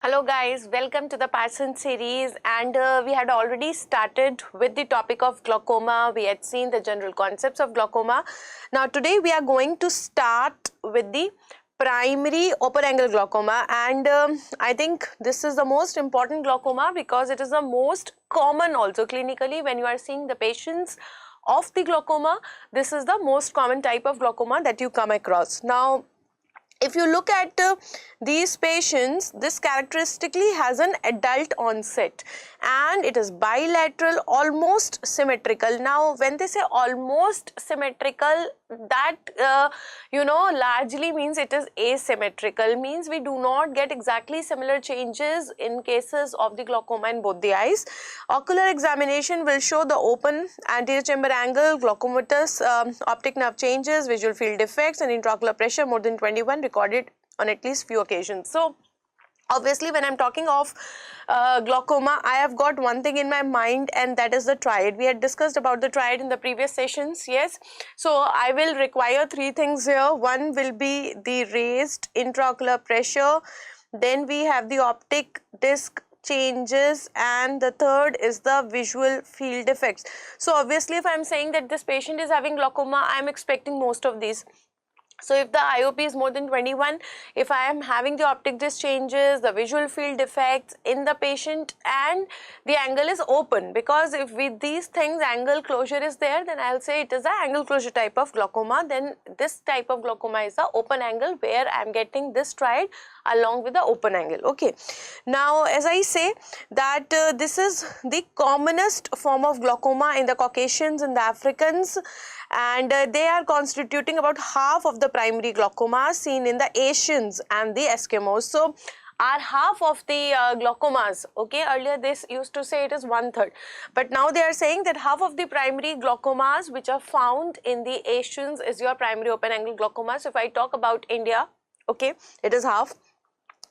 Hello guys, welcome to the Parson series, and we had already started with the topic of glaucoma. We had seen the general concepts of glaucoma. Now today we are going to start with the primary open angle glaucoma, and I think this is the most important glaucoma because it is the most common also clinically. When you are seeing the patients of the glaucoma, this is the most common type of glaucoma that you come across. Now if you look at these patients, this characteristically has an adult onset and it is bilateral, almost symmetrical. Now when they say almost symmetrical, that largely means it is asymmetrical, means we do not get exactly similar changes in cases of the glaucoma in both the eyes. Ocular examination will show the open anterior chamber angle, glaucomatous optic nerve changes, visual field defects and intraocular pressure more than 21 recorded on at least few occasions. So obviously when I'm talking of glaucoma, I have got one thing in my mind, and that is the triad. We had discussed about the triad in the previous sessions, yes. So I will require three things here. One will be the raised intraocular pressure, then we have the optic disc changes, and the third is the visual field defects. So obviously if I'm saying that this patient is having glaucoma, I'm expecting most of these. So if the IOP is more than 21, if I am having the optic disc changes, the visual field defects in the patient, and the angle is open, because if with these things angle closure is there, then I'll say it is an angle closure type of glaucoma. Then this type of glaucoma is the open angle, where I'm getting this triad along with the open angle. Okay. Now as I say that this is the commonest form of glaucoma in the Caucasians and the Africans, and they are constituting about half of the primary glaucoma seen in the Asians and the Eskimos. So are half of the glaucomas, okay, earlier this used to say it is 1/3, but now they are saying that half of the primary glaucomas which are found in the Asians is your primary open angle glaucoma. So if I talk about India, okay, it is half.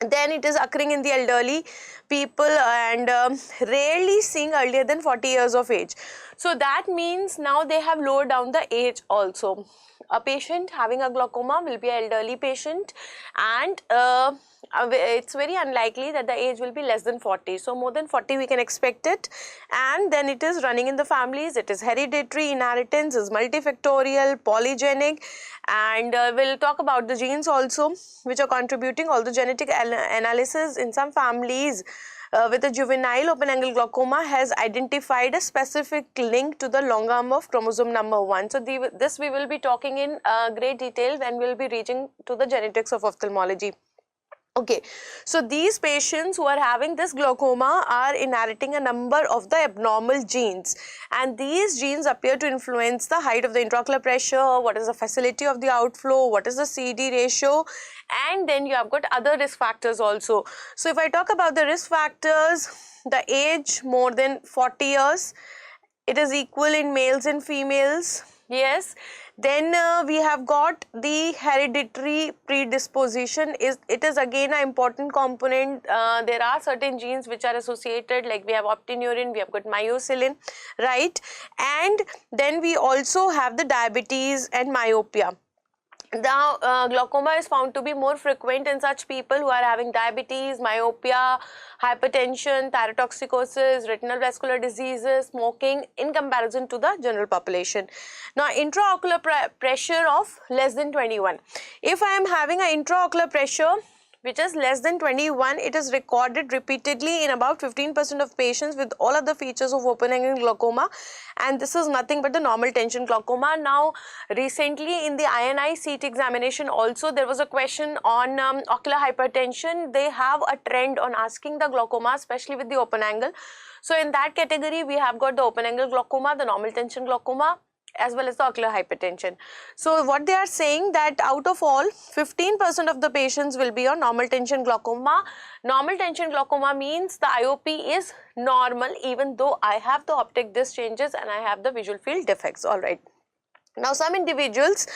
Then it is occurring in the elderly people and rarely seeing earlier than 40 years of age. So that means now they have lowered down the age also. A patient having a glaucoma will be an elderly patient, and it's very unlikely that the age will be less than 40. So more than 40 we can expect it, and then it is running in the families. It is hereditary, inheritance is multifactorial, polygenic, and we'll talk about the genes also which are contributing. Although genetic analysis in some families with a juvenile open angle glaucoma has identified a specific link to the long arm of chromosome number 1. So this we will be talking in great detail when we will be reaching to the genetics of ophthalmology. Okay, so these patients who are having this glaucoma are inheriting a number of the abnormal genes, and these genes appear to influence the height of the intraocular pressure, what is the facility of the outflow, what is the CD ratio, and then you have got other risk factors also. So if I talk about the risk factors, the age more than 40 years, it is equal in males and females, yes. Then we have got the hereditary predisposition. It is again an important component. There are certain genes which are associated, like we have optineurin, we have got myocilin, right? And then we also have the diabetes and myopia. Now glaucoma is found to be more frequent in such people who are having diabetes, myopia, hypertension, thyrotoxicosis, retinal vascular diseases, smoking, in comparison to the general population. Now intraocular pressure of less than 21. If I am having an intraocular pressure which is less than 21, it is recorded repeatedly in about 15% of patients with all of the features of open angle glaucoma, and this is nothing but the normal tension glaucoma. Now recently in the INI CT examination also there was a question on ocular hypertension. They have a trend on asking the glaucoma, especially with the open angle. So in that category we have got the open angle glaucoma, the normal tension glaucoma, as well as the ocular hypertension. So what they are saying that out of all, 15% of the patients will be on normal tension glaucoma. Normal tension glaucoma means the IOP is normal even though I have the optic disc changes and I have the visual field defects. All right. Now some individuals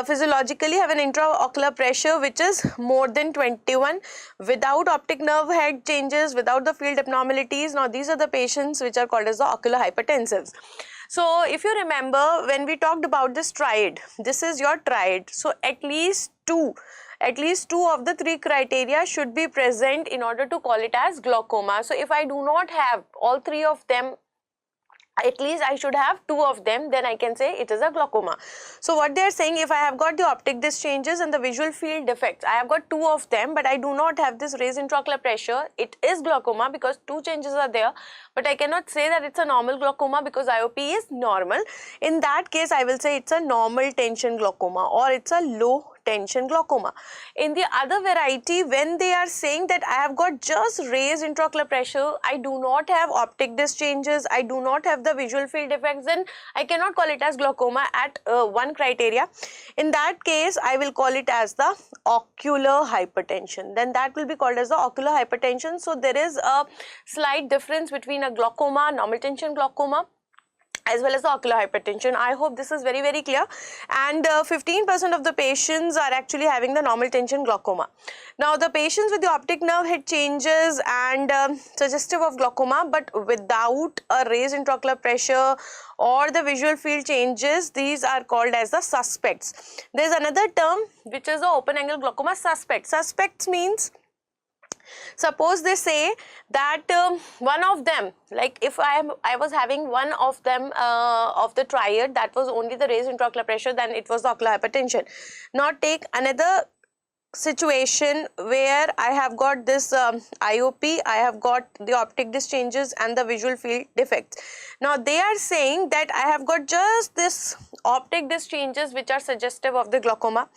physiologically have an intraocular pressure which is more than 21 without optic nerve head changes, without the field abnormalities. Now these are the patients which are called as the ocular hypertensives. So if you remember when we talked about this triad, this is your triad. So at least two at least 2 of the 3 criteria should be present in order to call it as glaucoma. So if I do not have all 3 of them, at least I should have 2 of them, then I can say it is a glaucoma. So what they are saying, if I have got the optic disc changes and the visual field defects, I have got 2 of them, but I do not have this raised intraocular pressure, it is glaucoma because 2 changes are there, but I cannot say that it's a normal glaucoma because IOP is normal. In that case, I will say it's a normal tension glaucoma or it's a low tension glaucoma. In the other variety, when they are saying that I have got just raised intraocular pressure, I do not have optic disc changes, I do not have the visual field defects, then I cannot call it as glaucoma at one criteria. In that case, I will call it as the ocular hypertension. Then that will be called as the ocular hypertension. So there is a slight difference between a glaucoma, normal tension glaucoma, as well as the ocular hypertension. I hope this is very, very clear. And 15% of the patients are actually having the normal tension glaucoma. Now, the patients with the optic nerve head changes and suggestive of glaucoma, but without a raised intraocular pressure or the visual field changes, these are called as the suspects. There is another term which is the open angle glaucoma suspect. Suspects means, suppose they say that one of them, like if I was having one of them of the triad that was only the raised intraocular pressure, then it was the ocular hypertension. Now take another situation where I have got this IOP, I have got the optic disc changes and the visual field defects. Now they are saying that I have got just this optic disc changes which are suggestive of the glaucoma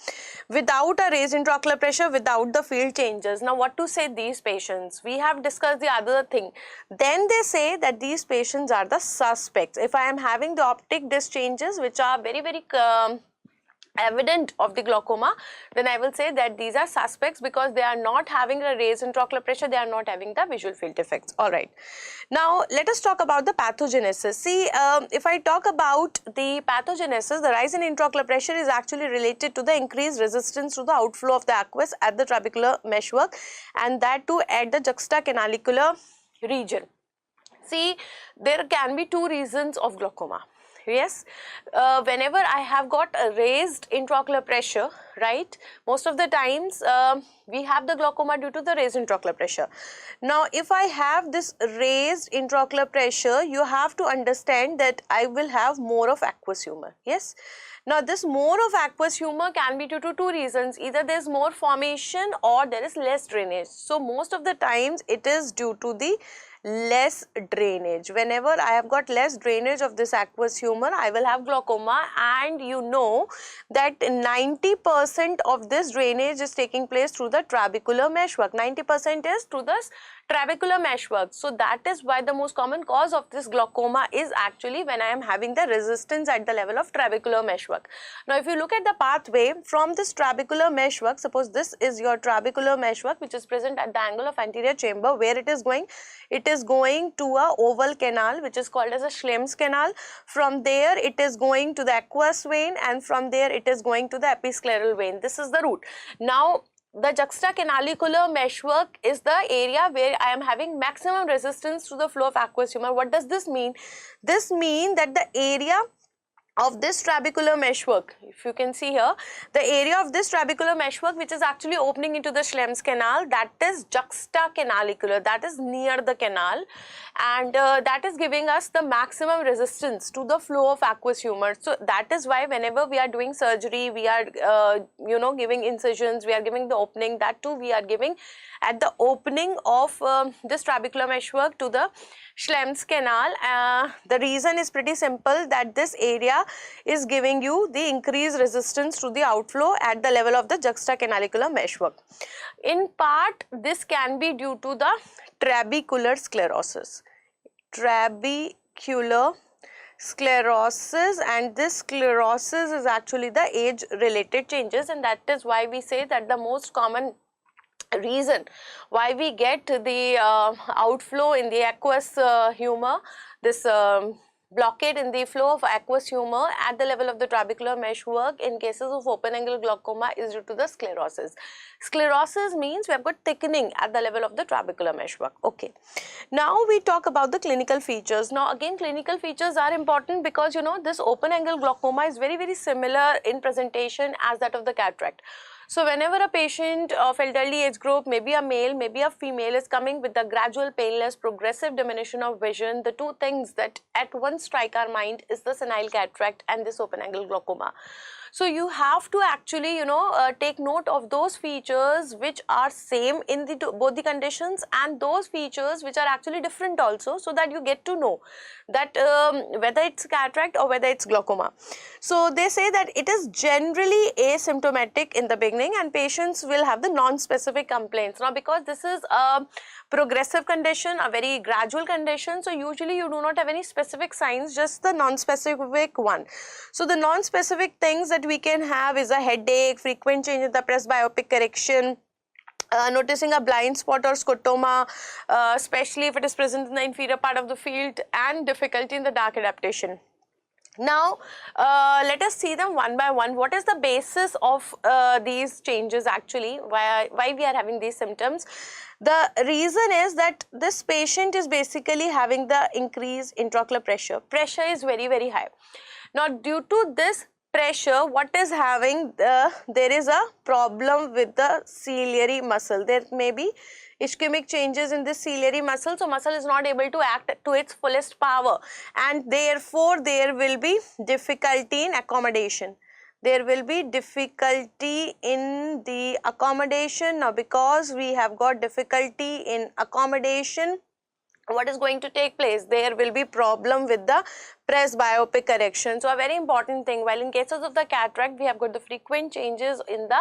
without a raised intraocular pressure, without the field changes. Now what to say these patients? We have discussed the other thing. Then they say that these patients are the suspects. If I am having the optic disc changes which are very, very evident of the glaucoma, then I will say that these are suspects because they are not having a raised intraocular pressure, they are not having the visual field defects. Alright. Now let us talk about the pathogenesis. See, if I talk about the pathogenesis, the rise in intraocular pressure is actually related to the increased resistance to the outflow of the aqueous at the trabecular meshwork, and that too at the juxtacanalicular region. See, there can be 2 reasons of glaucoma. Yes, whenever I have got a raised intraocular pressure, right, most of the times we have the glaucoma due to the raised intraocular pressure. Now if I have this raised intraocular pressure, you have to understand that I will have more of aqueous humor. Yes. Now this more of aqueous humor can be due to 2 reasons, either there is more formation or there is less drainage. So most of the times it is due to the less drainage. Whenever I have got less drainage of this aqueous humor, I will have glaucoma, and you know that 90% of this drainage is taking place through the trabecular meshwork. 90% is through the trabecular meshwork. So that is why the most common cause of this glaucoma is actually when I am having the resistance at the level of trabecular meshwork. Now if you look at the pathway from this trabecular meshwork, suppose this is your trabecular meshwork which is present at the angle of anterior chamber, where it is going? It is going to a oval canal which is called as a Schlemm's canal. From there it is going to the aqueous vein, and from there it is going to the episcleral vein. This is the route. Now the juxtacanalicular meshwork is the area where I am having maximum resistance to the flow of aqueous humor. What does this mean? This means that the area of this trabecular meshwork, if you can see here, the area of this trabecular meshwork which is actually opening into the Schlemm's canal, that is juxtacanalicular, that is near the canal, and that is giving us the maximum resistance to the flow of aqueous humor. So that is why whenever we are doing surgery, we are giving incisions, we are giving the opening, that too we are giving at the opening of this trabecular meshwork to the Schlemm's canal. The reason is pretty simple, that this area is giving you the increased resistance to the outflow at the level of the juxtacanalicular meshwork. In part, this can be due to the trabecular sclerosis. Trabecular sclerosis, and this sclerosis is actually the age related changes, and that is why we say that the most common reason why we get the outflow in the aqueous humor, this blockade in the flow of aqueous humor at the level of the trabecular meshwork in cases of open angle glaucoma is due to the sclerosis. Sclerosis means we have got thickening at the level of the trabecular meshwork. Okay. Now we talk about the clinical features. Now again, clinical features are important because this open angle glaucoma is very, very similar in presentation as that of the cataract. So whenever a patient of elderly age group, maybe a male, maybe a female, is coming with the gradual paleness, progressive diminution of vision, the two things that at once strike our mind is the senile cataract and this open angle glaucoma. So you have to actually, take note of those features which are same in the both the conditions and those features which are actually different also, so that you get to know that whether it's cataract or whether it's glaucoma. So they say that it is generally asymptomatic in the beginning and patients will have the non-specific complaints. Now because this is a progressive condition, a very gradual condition, so usually you do not have any specific signs, just the non-specific one. So the non-specific things that we can have is a headache, frequent change in the presbyopic correction, noticing a blind spot or scotoma, especially if it is present in the inferior part of the field, and difficulty in the dark adaptation. Now let us see them one by one. What is the basis of these changes actually, why we are having these symptoms? The reason is that this patient is basically having the increased intraocular pressure. Pressure is very, very high. Now due to this pressure, what is having, there is a problem with the ciliary muscle. There may be ischemic changes in the ciliary muscle, so muscle is not able to act to its fullest power, and therefore there will be difficulty in accommodation. There will be difficulty in the accommodation. Now because we have got difficulty in accommodation, what is going to take place? There will be problem with the presbyopic correction. So a very important thing, while in cases of the cataract we have got the frequent changes in the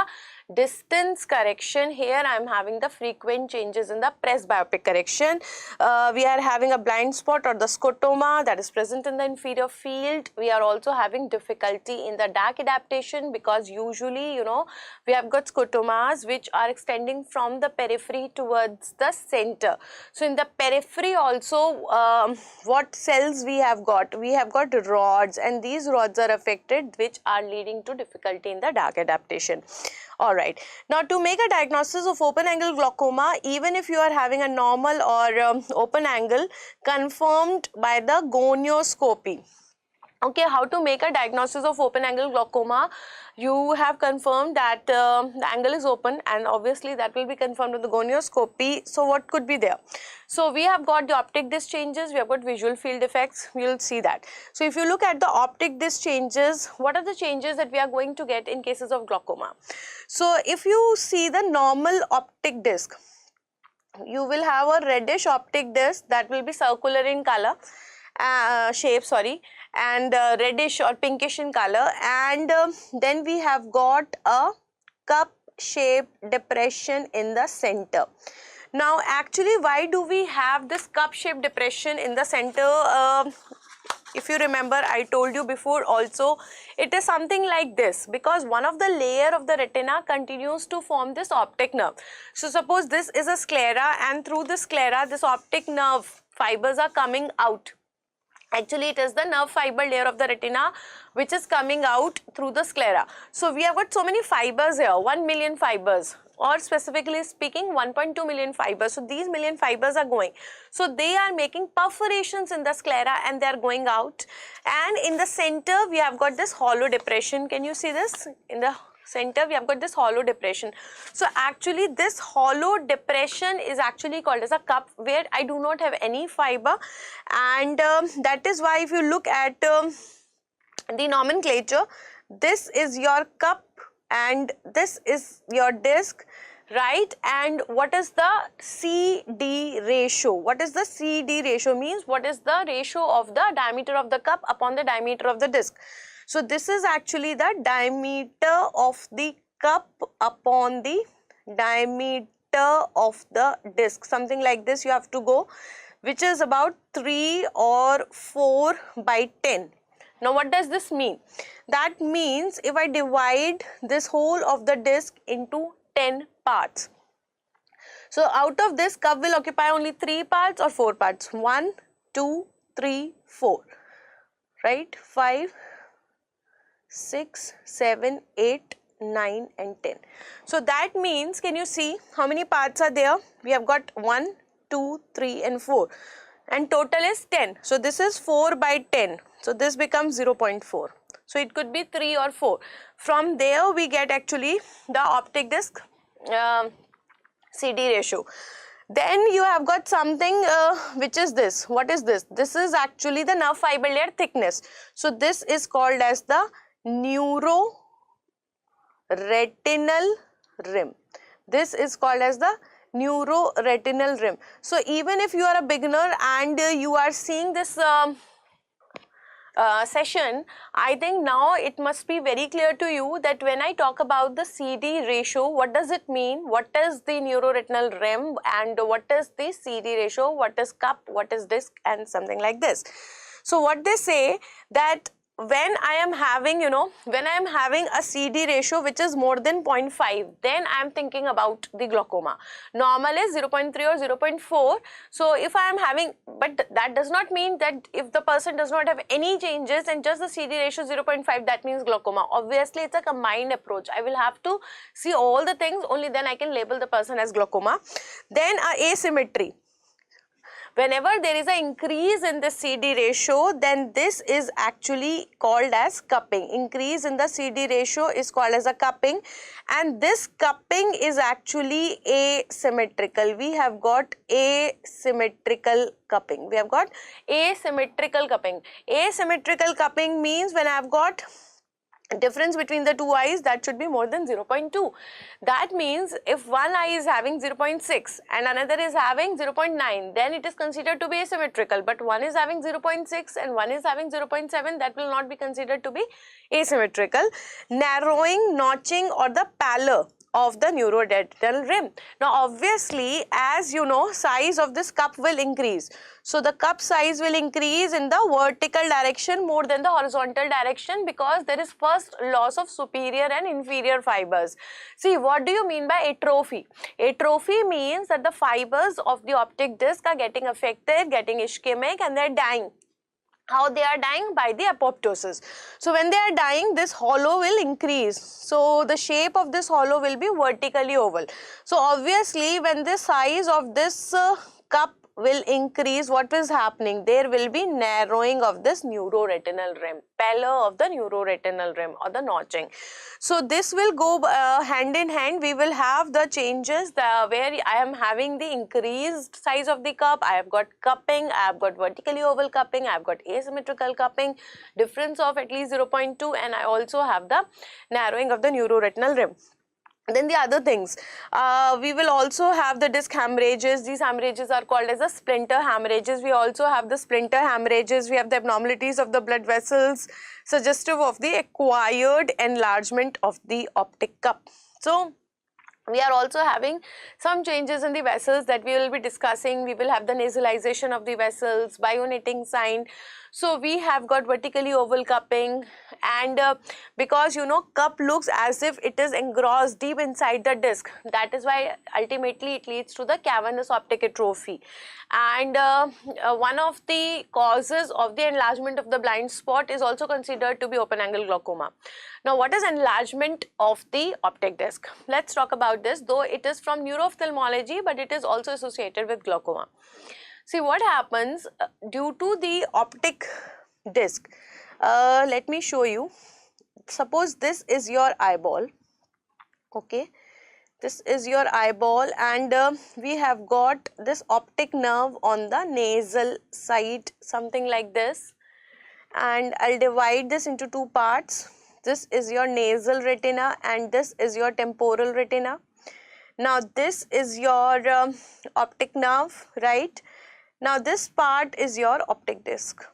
distance correction, here I am having the frequent changes in the presbyopic correction. We are having a blind spot or the scotoma that is present in the inferior field. We are also having difficulty in the dark adaptation because usually we have got scotomas which are extending from the periphery towards the center. So in the periphery also what cells we have got? We have got rods, and these rods are affected, which are leading to difficulty in the dark adaptation. Alright, now to make a diagnosis of open angle glaucoma, even if you are having a normal or open angle confirmed by the gonioscopy. Okay, how to make a diagnosis of open angle glaucoma? You have confirmed that the angle is open, and obviously that will be confirmed with the gonioscopy. So what could be there? So we have got the optic disc changes, we have got visual field effects, we will see that. So if you look at the optic disc changes, what are the changes that we are going to get in cases of glaucoma? So if you see the normal optic disc, you will have a reddish optic disc that will be circular in color, shape, and reddish or pinkish in color, and then we have got a cup shaped depression in the center. Now actually why do we have this cup shaped depression in the center? If you remember, I told you before also, it is something like this, because one of the layer of the retina continues to form this optic nerve. So suppose this is a sclera, and through the sclera this optic nerve fibers are coming out. Actually it is the nerve fiber layer of the retina which is coming out through the sclera. So we have got so many fibers here, 1 million fibers, or specifically speaking 1.2 million fibers. So these million fibers are going. So they are making perforations in the sclera and they are going out. And in the center we have got this hollow depression. Can you see this? In the center we have got this hollow depression. So actually this hollow depression is actually called as a cup, where I do not have any fiber, and that is why if you look at the nomenclature, this is your cup and this is your disc, right? And what is the CD ratio? What is the CD ratio? Means what is the ratio of the diameter of the cup upon the diameter of the disc. So this is actually the diameter of the cup upon the diameter of the disc. Something like this you have to go, which is about 3 or 4 by 10. Now what does this mean? That means if I divide this whole of the disc into 10 parts. So out of this, cup will occupy only 3 parts or 4 parts. 1, 2, 3, 4. Right? 5, 6, 7, 8, 9 and 10. So that means, can you see how many parts are there? We have got 1, 2, 3 and 4, and total is 10. So this is 4 by 10. So this becomes 0.4. So it could be 3 or 4. From there we get actually the optic disc CD ratio. Then you have got something which is this. What is this? This is actually the nerve fiber layer thickness. So this is called as the neuroretinal rim. This is called as the neuroretinal rim. So even if you are a beginner and you are seeing this session, I think now it must be very clear to you that when I talk about the CD ratio, what does it mean? What is the neuroretinal rim and what is the CD ratio? What is cup? What is disc? And something like this. So what they say that when I am having, when I am having a CD ratio which is more than 0.5, then I am thinking about the glaucoma. Normal is 0.3 or 0.4. So if I am having, but that does not mean that if the person does not have any changes and just the CD ratio 0.5, that means glaucoma. Obviously, it's a combined approach. I will have to see all the things, only then I can label the person as glaucoma. Then asymmetry. Whenever there is an increase in the CD ratio, then this is actually called as cupping. Increase in the CD ratio is called as a cupping, and this cupping is actually asymmetrical. We have got asymmetrical cupping. We have got asymmetrical cupping. Asymmetrical cupping means when I have got difference between the two eyes, that should be more than 0.2. That means if one eye is having 0.6 and another is having 0.9, then it is considered to be asymmetrical. But one is having 0.6 and one is having 0.7, that will not be considered to be asymmetrical. Narrowing, notching or the pallor of the neuroretinal rim. Now obviously, as you know, size of this cup will increase. So the cup size will increase in the vertical direction more than the horizontal direction, because there is first loss of superior and inferior fibers. See, what do you mean by atrophy? Atrophy means that the fibers of the optic disc are getting affected, getting ischemic, and they are dying. How they are dying? By the apoptosis. So when they are dying, this hollow will increase. So the shape of this hollow will be vertically oval. So obviously when the size of this cup will increase, what is happening? There will be narrowing of this neuroretinal rim, pallor of the neuroretinal rim or the notching. So this will go hand in hand. We will have the changes where I am having the increased size of the cup, I have got cupping, I have got vertically oval cupping, I have got asymmetrical cupping, difference of at least 0.2, and I also have the narrowing of the neuroretinal rim. Then the other things, we will also have the disc hemorrhages. These hemorrhages are called as the splinter hemorrhages. We also have the splinter hemorrhages. We have the abnormalities of the blood vessels suggestive of the acquired enlargement of the optic cup. So we are also having some changes in the vessels that we will be discussing. We will have the nasalization of the vessels, bionating sign. So we have got vertically oval cupping, and because cup looks as if it is engrossed deep inside the disc, that is why ultimately it leads to the cavernous optic atrophy. And one of the causes of the enlargement of the blind spot is also considered to be open angle glaucoma. Now what is enlargement of the optic disc? Let's talk about this, though it is from neuro-ophthalmology, but it is also associated with glaucoma. See what happens due to the optic disc. Let me show you. Suppose this is your eyeball. Okay, this is your eyeball, and we have got this optic nerve on the nasal side, something like this. And I'll divide this into two parts. This is your nasal retina and this is your temporal retina. Now this is your optic nerve, right? Now this part is your optic disc.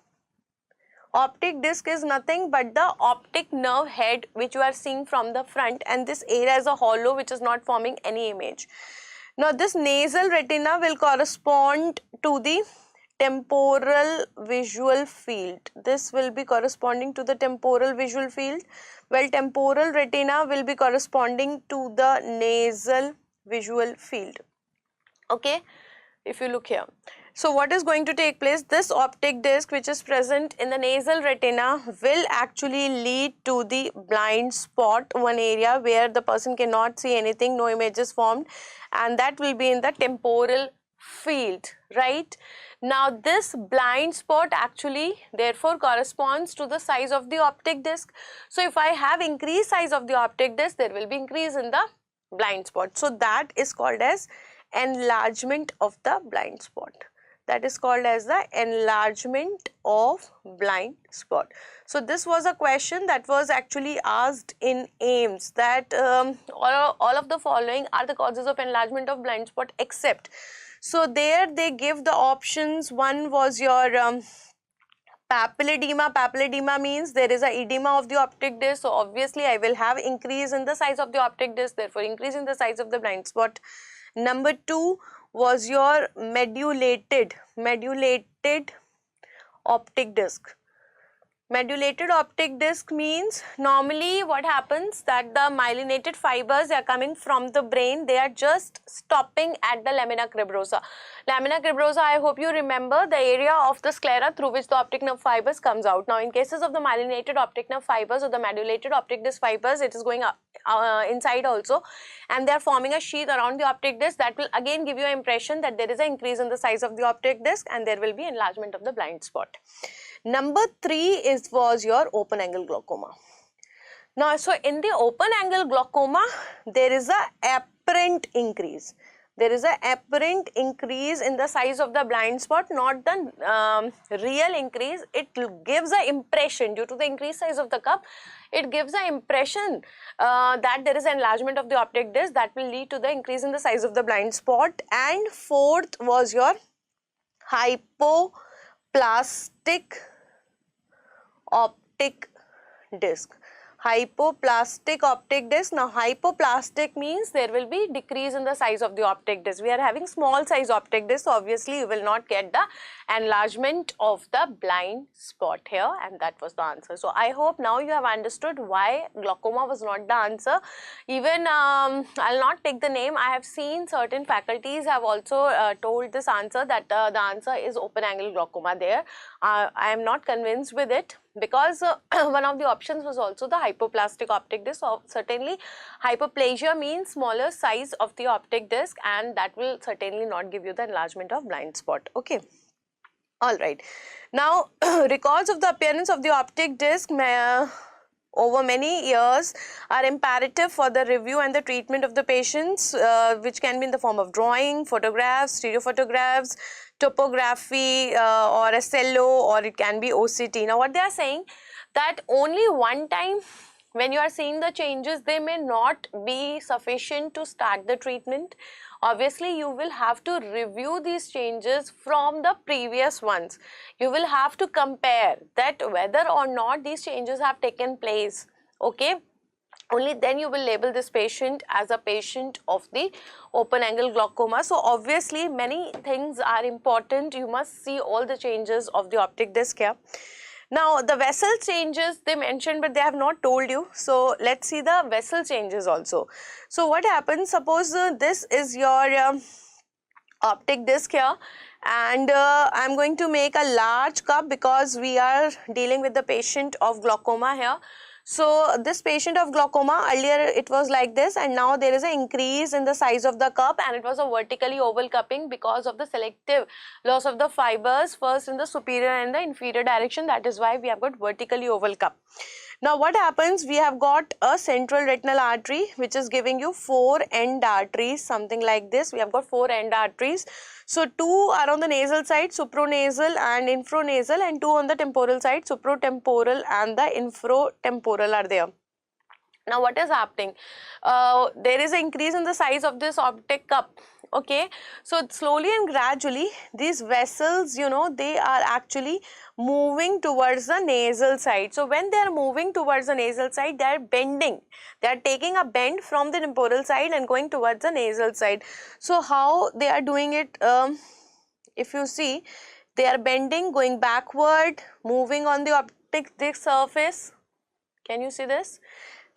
Optic disc is nothing but the optic nerve head which you are seeing from the front, and this area is a hollow which is not forming any image. Now this nasal retina will correspond to the temporal visual field. This will be corresponding to the temporal visual field, while temporal retina will be corresponding to the nasal visual field. Okay, if you look here. So what is going to take place? This optic disc which is present in the nasal retina will actually lead to the blind spot, one area where the person cannot see anything, no image is formed, and that will be in the temporal field, right? Now this blind spot actually therefore corresponds to the size of the optic disc. So if I have increased size of the optic disc, there will be increase in the blind spot. So that is called as enlargement of the blind spot. That is called as the enlargement of blind spot. So this was a question that was actually asked in AIMS, that all of the following are the causes of enlargement of blind spot except. So there they give the options. One was your papilledema. Papilledema means there is a edema of the optic disc. So obviously I will have increase in the size of the optic disc, therefore increase in the size of the blind spot. Number 2 was your medulated optic disc. Medulated optic disc means normally what happens that the myelinated fibers are coming from the brain, they are just stopping at the lamina cribrosa. Lamina cribrosa, I hope you remember, the area of the sclera through which the optic nerve fibers comes out. Now in cases of the myelinated optic nerve fibers or the medulated optic disc fibers, it is going up, inside also, and they are forming a sheath around the optic disc. That will again give you an impression that there is an increase in the size of the optic disc and there will be enlargement of the blind spot. Number 3 was your open angle glaucoma. Now, so in the open angle glaucoma, there is a apparent increase. There is an apparent increase in the size of the blind spot, not the real increase. It gives an impression due to the increased size of the cup. It gives an impression that there is enlargement of the optic disc that will lead to the increase in the size of the blind spot. And 4th was your hypoplastic optic disc. Hypoplastic optic disc. Now hypoplastic means there will be decrease in the size of the optic disc. We are having small size optic disc, so obviously you will not get the enlargement of the blind spot here, and that was the answer. So I hope now you have understood why glaucoma was not the answer. Even I'll not take the name. I have seen certain faculties have also told this answer that the answer is open angle glaucoma there. I am not convinced with it, because one of the options was also the hypoplastic optic disc. So certainly hypoplasia means smaller size of the optic disc, and that will certainly not give you the enlargement of blind spot. Okay. Alright. Now records of the appearance of the optic disc over many years are imperative for the review and the treatment of the patients, which can be in the form of drawing, photographs, stereo photographs, topography, or a cello, or it can be OCT. Now what they are saying that only one time when you are seeing the changes, they may not be sufficient to start the treatment. Obviously you will have to review these changes from the previous ones. You will have to compare that whether or not these changes have taken place. Okay. Only then you will label this patient as a patient of the open angle glaucoma. So obviously many things are important. You must see all the changes of the optic disc here. Now the vessel changes they mentioned, but they have not told you. So let's see the vessel changes also. So what happens, suppose this is your optic disc here, and I am going to make a large cup because we are dealing with the patient of glaucoma here. So this patient of glaucoma, earlier it was like this, and now there is an increase in the size of the cup, and it was a vertically oval cupping because of the selective loss of the fibers first in the superior and the inferior direction. That is why we have got vertically oval cup. Now what happens, we have got a central retinal artery which is giving you 4 end arteries, something like this. We have got 4 end arteries. So 2 are on the nasal side, supranasal and infranasal, and 2 on the temporal side, supratemporal and the infratemporal are there. Now what is happening? There is an increase in the size of this optic cup. Okay, so slowly and gradually these vessels, you know, they are actually moving towards the nasal side. So when they are moving towards the nasal side, they are bending. They are taking a bend from the temporal side and going towards the nasal side. So how they are doing it, if you see, they are bending, going backward, moving on the optic disc surface. Can you see this?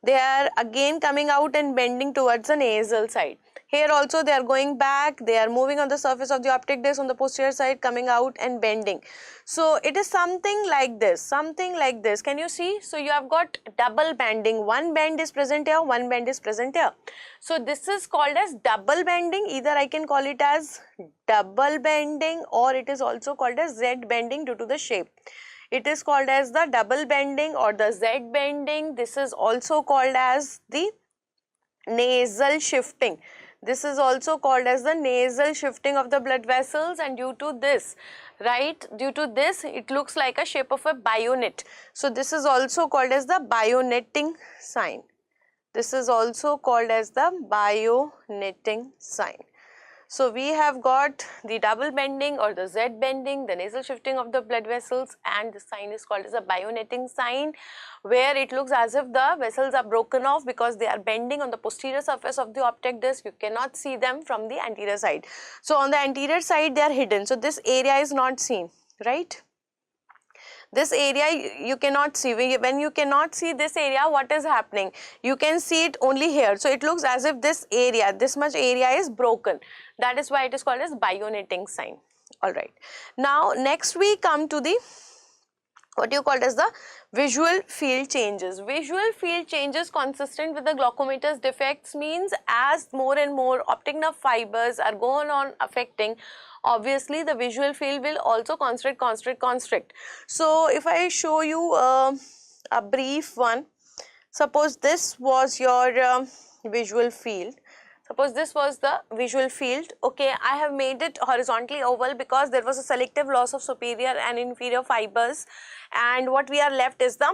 They are again coming out and bending towards the nasal side. Here also they are going back, they are moving on the surface of the optic disc on the posterior side, coming out and bending. So it is something like this, something like this. Can you see? So you have got double bending. One bend is present here, one bend is present here. So this is called as double bending. Either I can call it as double bending, or it is also called as Z bending due to the shape. It is called as the double bending or the Z bending. This is also called as the nasal shifting. This is also called as the nasal shifting of the blood vessels, and due to this, right, due to this it looks like a shape of a bayonet. So this is also called as the bayoneting sign. This is also called as the bayoneting sign. So we have got the double bending or the Z bending, the nasal shifting of the blood vessels, and the sign is called as a bayoneting sign, where it looks as if the vessels are broken off because they are bending on the posterior surface of the optic disc. You cannot see them from the anterior side. So on the anterior side they are hidden. So this area is not seen, right? This area you cannot see. When you cannot see this area, what is happening? You can see it only here. So it looks as if this area, this much area is broken. That is why it is called as bayoneting sign. Alright. Now next we come to the what you called as the visual field changes. Visual field changes consistent with the glaucomatous defects means as more and more optic nerve fibers are going on affecting, obviously the visual field will also constrict. So if I show you a brief one, suppose this was your visual field. Suppose this was the visual field. Okay, I have made it horizontally oval because there was a selective loss of superior and inferior fibers, and what we are left is the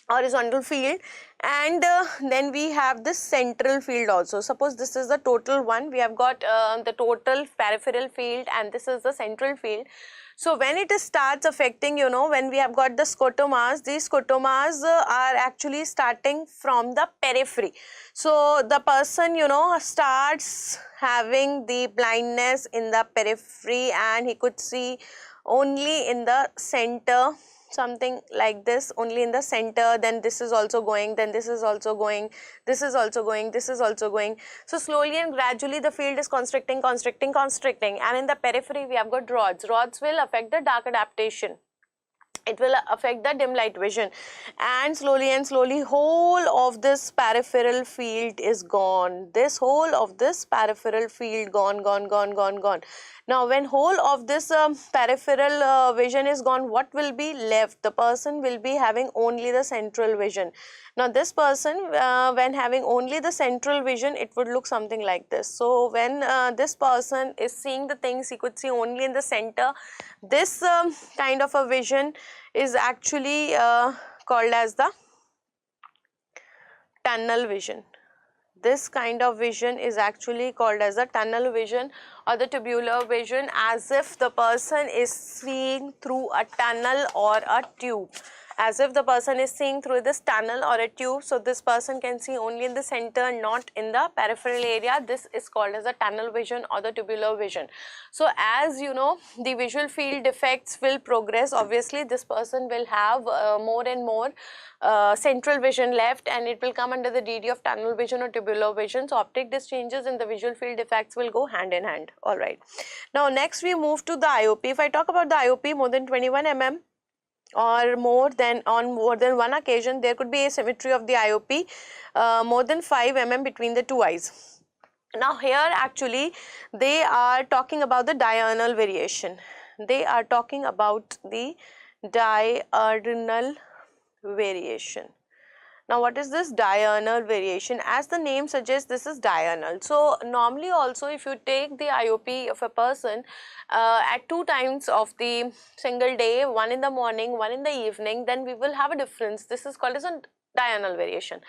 horizontal field, and then we have this central field also. Suppose this is the total one. We have got the total peripheral field, and this is the central field. So when it starts affecting, you know, when we have got the scotomas, these scotomas are actually starting from the periphery. So the person, you know, starts having the blindness in the periphery, and he could see only in the center, something like this, only in the center. Then this is also going, then this is also going, this is also going, this is also going. So slowly and gradually the field is constricting, and in the periphery we have got rods. Rods will affect the dark adaptation. It will affect the dim light vision, and slowly whole of this peripheral field is gone. This whole of this peripheral field gone. Now when whole of this peripheral vision is gone, what will be left? The person will be having only the central vision. Now this person when having only the central vision, it would look something like this. So when this person is seeing the things, he could see only in the center. This kind of a vision is actually called as the tunnel vision. This kind of vision is actually called as a tunnel vision or the tubular vision, as if the person is seeing through a tunnel or a tube. As if the person is seeing through this tunnel or a tube. So this person can see only in the center, not in the peripheral area. This is called as a tunnel vision or the tubular vision. So as you know, the visual field defects will progress. Obviously this person will have more and more central vision left, and it will come under the DD of tunnel vision or tubular vision. So optic disc changes and the visual field defects will go hand in hand. Alright. Now next we move to the IOP. If I talk about the IOP, more than 21 mm or more than one occasion, there could be asymmetry of the IOP, more than 5 mm between the two eyes. Now here actually they are talking about the diurnal variation. They are talking about the diurnal variation. Now what is this diurnal variation? As the name suggests, this is diurnal. So normally also if you take the IOP of a person at 2 times of the single day, one in the morning, one in the evening, then we will have a difference. This is called as a diurnal variation.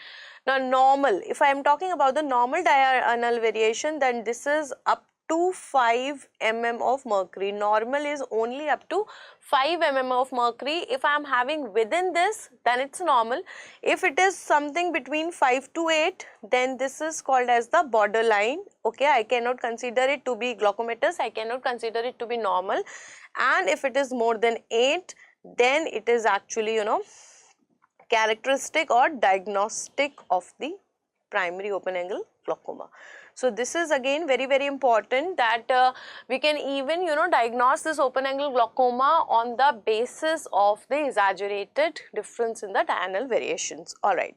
Now normal, if I am talking about the normal diurnal variation, then this is up to 5 mm of mercury. Normal is only up to 5 mm of mercury. If I am having within this, then it's normal. If it is something between 5 to 8, then this is called as the borderline. Okay, I cannot consider it to be glaucomatous, I cannot consider it to be normal. And if it is more than 8, then it is actually, you know, characteristic or diagnostic of the primary open angle glaucoma. So this is again very important, that we can even diagnose this open angle glaucoma on the basis of the exaggerated difference in the diurnal variations. Alright.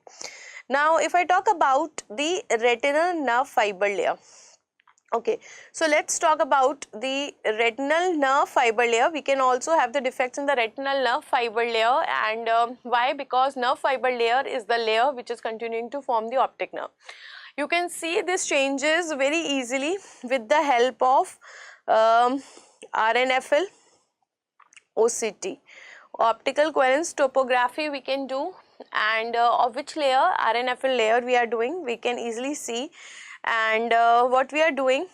Now if I talk about the retinal nerve fiber layer. Okay, so let's talk about the retinal nerve fiber layer. We can also have the defects in the retinal nerve fiber layer, and why? Because nerve fiber layer is the layer which is continuing to form the optic nerve. You can see this changes very easily with the help of RNFL, OCT. Optical coherence topography we can do, and of which layer, RNFL layer we are doing, we can easily see. And what we are doing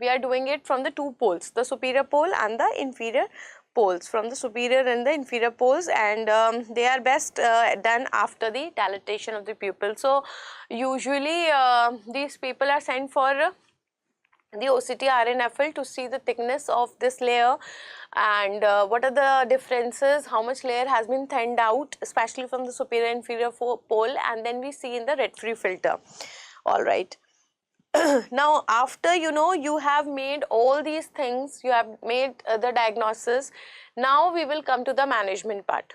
it from the two poles, the superior pole and the inferior poles, from the superior and the inferior poles, and they are best done after the dilatation of the pupil. So usually these people are sent for the OCT RNFL to see the thickness of this layer and what are the differences, how much layer has been thinned out, especially from the superior and inferior pole, and then we see in the red-free filter. Alright. Now after you have made all these things, you have made the diagnosis, now we will come to the management part.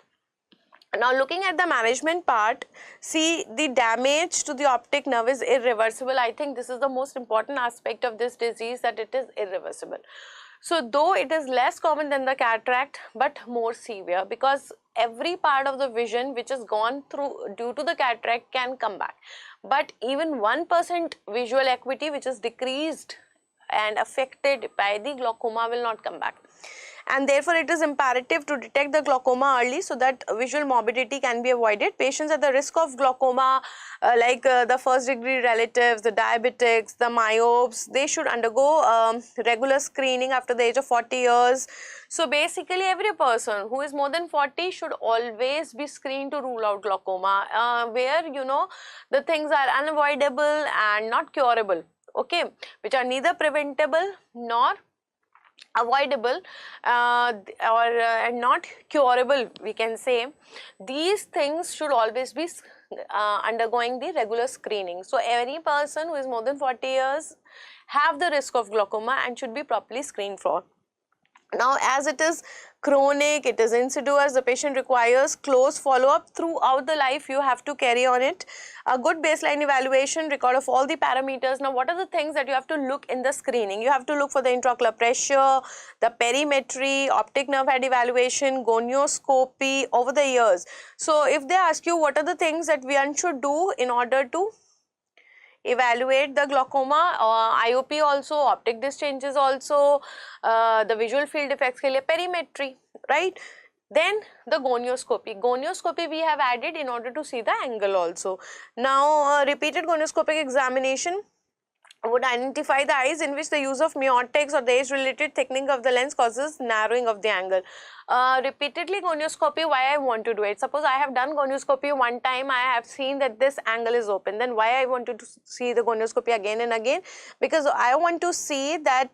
Now looking at the management part, see, the damage to the optic nerve is irreversible. I think this is the most important aspect of this disease, that it is irreversible. So though it is less common than the cataract, but more severe, because every part of the vision which is gone through due to the cataract can come back. But even 1% visual acuity which is decreased and affected by the glaucoma will not come back. And therefore it is imperative to detect the glaucoma early so that visual morbidity can be avoided. Patients at the risk of glaucoma, like the first degree relatives, the diabetics, the myopes, they should undergo regular screening after the age of 40 years. So basically every person who is more than 40 should always be screened to rule out glaucoma, where the things are unavoidable and not curable, okay, which are neither preventable nor avoidable and not curable, we can say. These things should always be undergoing the regular screening. So any person who is more than 40 years have the risk of glaucoma and should be properly screened for. Now as it is chronic, it is insidious, the patient requires close follow-up throughout the life. You have to carry on it. A good baseline evaluation, record of all the parameters. Now what are the things that you have to look in the screening? You have to look for the intraocular pressure, the perimetry, optic nerve head evaluation, gonioscopy over the years. So if they ask you what are the things that one should do in order to evaluate the glaucoma, IOP also, optic disc changes also, the visual field effects ke liye perimetry, right? Then the gonioscopy. Gonioscopy we have added in order to see the angle also. Now repeated gonioscopic examination would identify the eyes in which the use of miotics or the age-related thickening of the lens causes narrowing of the angle. Repeatedly gonioscopy, why I want to do it? Suppose I have done gonioscopy one time, I have seen that this angle is open, then why I wanted to see the gonioscopy again and again? Because I want to see that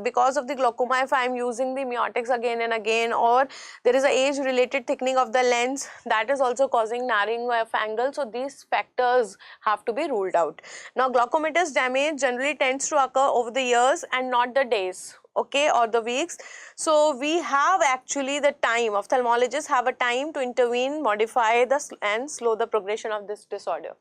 because of the glaucoma, if I am using the miotics again and again, or there is a age-related thickening of the lens, that is also causing narrowing of angle. So these factors have to be ruled out. Now glaucomatous damage generally tends to occur over the years and not the days, okay, or the weeks. So we have actually the time, ophthalmologists have a time to intervene, modify and slow the progression of this disorder.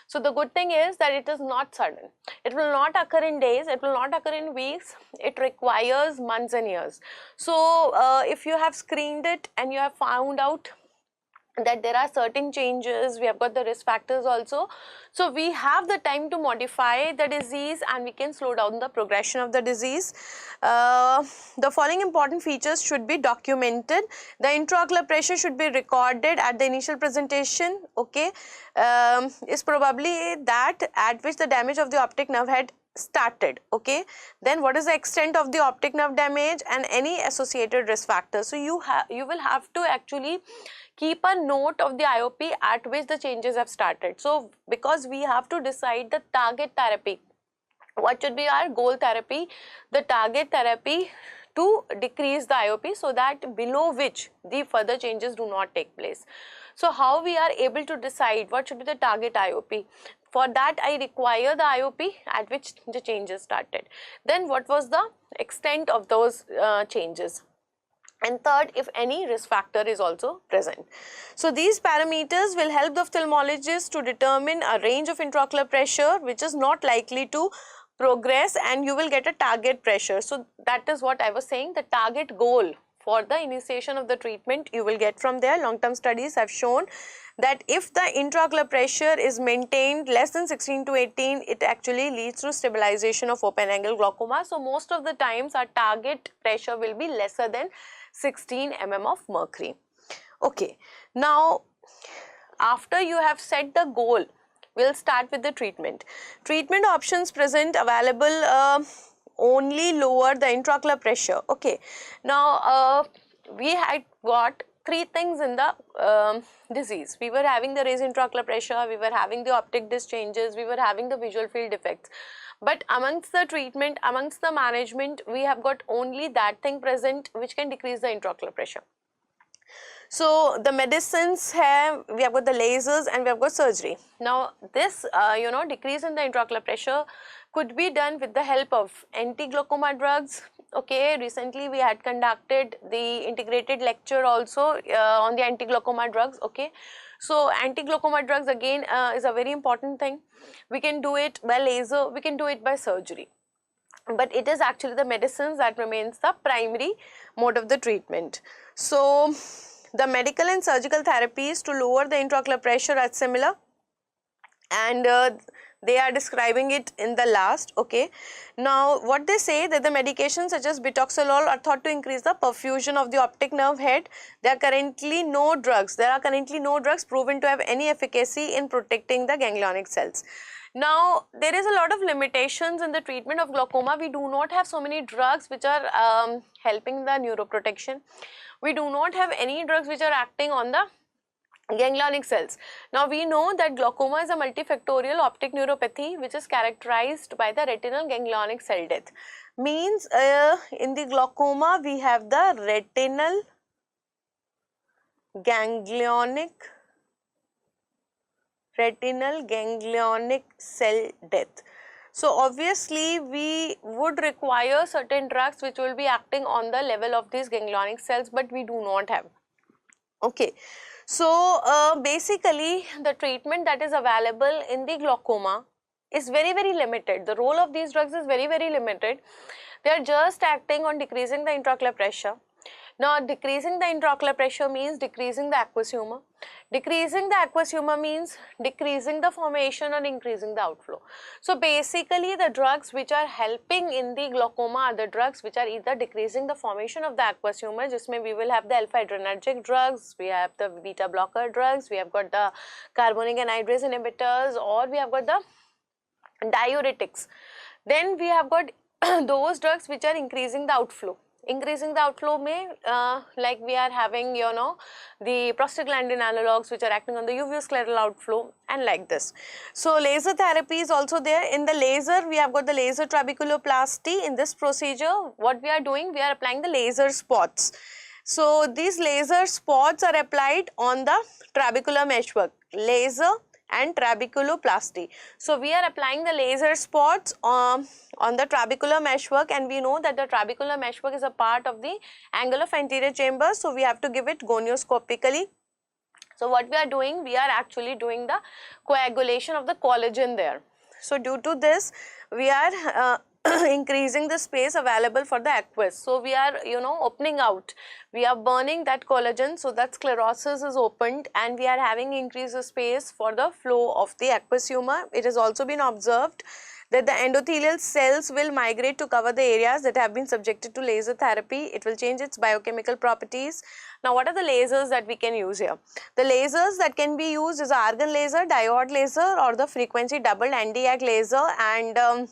So the good thing is that it is not sudden. It will not occur in days, it will not occur in weeks, it requires months and years. So if you have screened it and you have found out that there are certain changes, we have got the risk factors also. So we have the time to modify the disease and we can slow down the progression of the disease. The following important features should be documented. The intraocular pressure should be recorded at the initial presentation, okay, is probably that at which the damage of the optic nerve head started, okay. Then what is the extent of the optic nerve damage and any associated risk factors. So you will have to actually keep a note of the IOP at which the changes have started. So because we have to decide the target therapy, what should be our goal therapy, the target therapy to decrease the IOP, so that below which the further changes do not take place. So how we are able to decide what should be the target IOP? For that I require the IOP at which the changes started. Then what was the extent of those changes? And third, if any risk factor is also present. So these parameters will help the ophthalmologist to determine a range of intraocular pressure which is not likely to progress, and you will get a target pressure. So that is what I was saying, the target goal for the initiation of the treatment you will get from there. Long term studies have shown that if the intraocular pressure is maintained less than 16 to 18, it actually leads to stabilization of open angle glaucoma. So most of the times our target pressure will be lesser than 16 mm of mercury. Okay, now after you have set the goal, we'll start with the treatment. Treatment options present available only lower the intraocular pressure. Okay, now we had got three things in the disease. We were having the raised intraocular pressure, we were having the optic disc changes, we were having the visual field defects. But amongst the treatment, amongst the management, we have got only that thing present which can decrease the intraocular pressure. So the medicines have, we have got the lasers and we have got surgery. Now this decrease in the intraocular pressure could be done with the help of anti-glaucoma drugs. Okay, recently we had conducted the integrated lecture also on the anti-glaucoma drugs. Okay, so anti-glaucoma drugs again is a very important thing. We can do it by laser, we can do it by surgery, but it is actually the medicines that remains the primary mode of the treatment. So the medical and surgical therapies to lower the intraocular pressure are similar, and they are describing it in the last. Okay, now what they say that the medications such as bitoxolol are thought to increase the perfusion of the optic nerve head. There are currently no drugs proven to have any efficacy in protecting the ganglionic cells. Now there is a lot of limitations in the treatment of glaucoma. We do not have so many drugs which are helping the neuroprotection. We do not have any drugs which are acting on the ganglionic cells. Now we know that glaucoma is a multifactorial optic neuropathy which is characterized by the retinal ganglionic cell death. Means in the glaucoma we have the retinal ganglionic cell death. So obviously we would require certain drugs which will be acting on the level of these ganglionic cells, but we do not have. Okay, so basically the treatment that is available in the glaucoma is very limited. The role of these drugs is very limited. They are just acting on decreasing the intraocular pressure. Now decreasing the intraocular pressure means decreasing the aqueous humor. Decreasing the aqueous humor means decreasing the formation and increasing the outflow. So basically the drugs which are helping in the glaucoma are the drugs which are either decreasing the formation of the aqueous humor, jisme we will have the alpha adrenergic drugs, we have the beta blocker drugs, we have got the carbonic anhydrase inhibitors, or we have got the diuretics. Then we have got those drugs which are increasing the outflow. Increasing the outflow may like we are having the prostaglandin analogues which are acting on the uveoscleral outflow and like this. So laser therapy is also there. In the laser we have got the laser trabeculoplasty. In this procedure what we are doing, we are applying the laser spots. So these laser spots are applied on the trabecular meshwork. Laser and trabeculoplasty. So we are applying the laser spots on the trabecular meshwork, and we know that the trabecular meshwork is a part of the angle of anterior chamber, so we have to give it gonioscopically. So what we are doing, we are actually doing the coagulation of the collagen there. So due to this we are increasing the space available for the aqueous. So we are opening out, we are burning that collagen so that sclerosis is opened, and we are having increased space for the flow of the aqueous humor. It has also been observed that the endothelial cells will migrate to cover the areas that have been subjected to laser therapy. It will change its biochemical properties. Now what are the lasers that we can use here? The lasers that can be used is argon laser, diode laser, or the frequency doubled Nd:YAG laser, and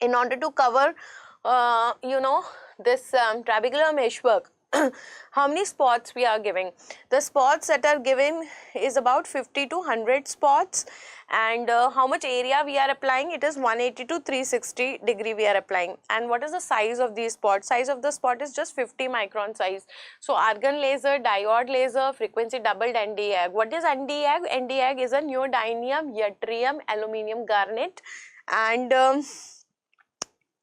in order to cover this trabecular meshwork, how many spots we are giving. The spots that are given is about 50 to 100 spots, and how much area we are applying, it is 180 to 360 degree we are applying. And what is the size of these spots? Size of the spot is just 50 micron size. So argon laser, diode laser, frequency doubled Nd:YAG. What is Nd:YAG? Nd:YAG is a neodymium yttrium aluminium garnet, and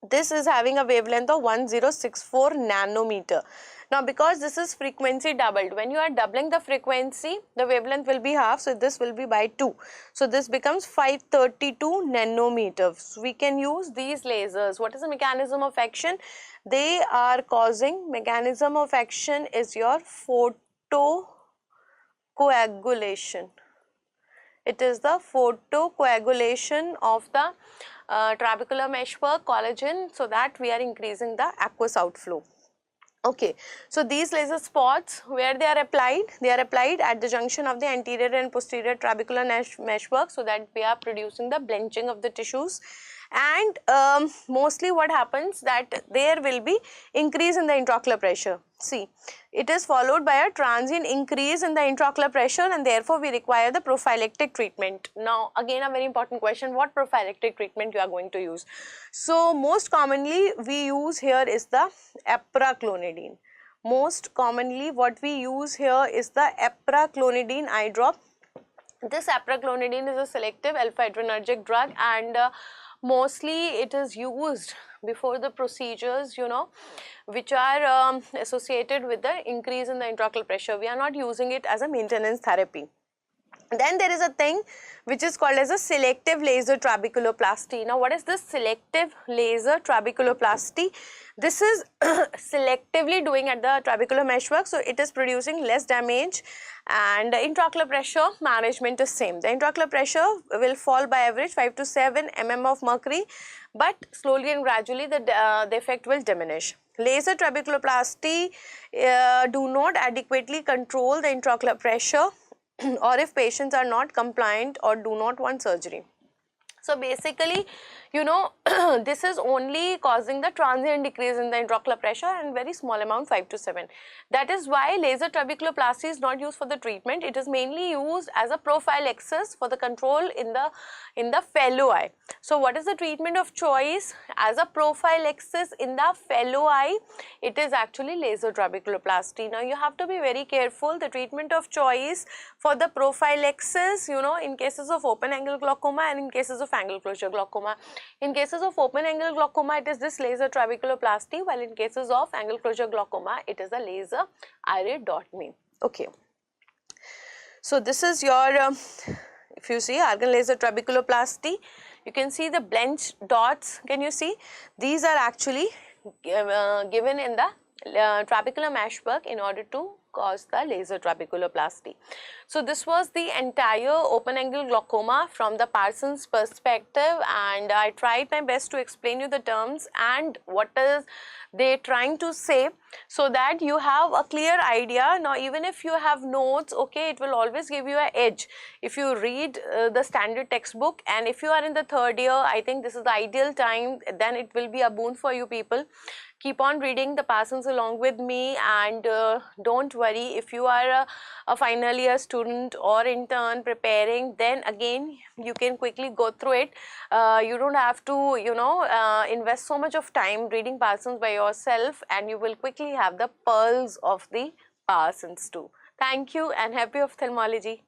this is having a wavelength of 1064 nanometer. Now because this is frequency doubled, when you are doubling the frequency, the wavelength will be half, so this will be by 2. So this becomes 532 nanometers. So we can use these lasers. What is the mechanism of action? They are causing, mechanism of action is your photocoagulation. It is the photocoagulation of the trabecular meshwork collagen, so that we are increasing the aqueous outflow. Okay, so these laser spots, where they are applied? They are applied at the junction of the anterior and posterior trabecular meshwork, so that we are producing the blenching of the tissues. And mostly what happens, that there will be increase in the intraocular pressure. See, it is followed by a transient increase in the intraocular pressure, and therefore we require the prophylactic treatment. Now again a very important question, what prophylactic treatment you are going to use? So most commonly we use here is the apraclonidine. Most commonly what we use here is the apraclonidine eye drop. This apraclonidine is a selective alpha adrenergic drug, and mostly it is used before the procedures, you know, which are associated with the increase in the intraocular pressure. We are not using it as a maintenance therapy. Then there is a thing which is called as a selective laser trabeculoplasty. Now what is this selective laser trabeculoplasty? This is selectively doing at the trabecular meshwork, so it is producing less damage, and the intraocular pressure management is same. The intraocular pressure will fall by average 5 to 7 mm of mercury, but slowly and gradually the effect will diminish. Laser trabeculoplasty do not adequately control the intraocular pressure or if patients are not compliant or do not want surgery. So basically, you know, this is only causing the transient decrease in the intraocular pressure and very small amount, 5 to 7. That is why laser trabeculoplasty is not used for the treatment. It is mainly used as a prophylaxis for the control in the fellow eye. So what is the treatment of choice as a prophylaxis in the fellow eye? It is actually laser trabeculoplasty. Now you have to be very careful. The treatment of choice for the prophylaxis, you know, in cases of open angle glaucoma and in cases of angle closure glaucoma. In cases of open angle glaucoma, it is this laser trabeculoplasty, while in cases of angle closure glaucoma, it is a laser iridotomy. Okay. So this is your, if you see argon laser trabeculoplasty, you can see the blenched dots. Can you see? These are actually given in the trabecular meshwork in order to cause the laser trabeculoplasty. So this was the entire open angle glaucoma from the Parson's perspective, and I tried my best to explain you the terms and what is they trying to say, so that you have a clear idea. Now even if you have notes, okay, it will always give you an edge if you read the standard textbook, and if you are in the third year, I think this is the ideal time, then it will be a boon for you people. Keep on reading the Parsons along with me, and don't worry if you are a final year student or intern preparing, then again you can quickly go through it. You don't have to, you know, invest so much of time reading Parsons by yourself, and you will quickly have the pearls of the Parsons too. Thank you and happy ophthalmology.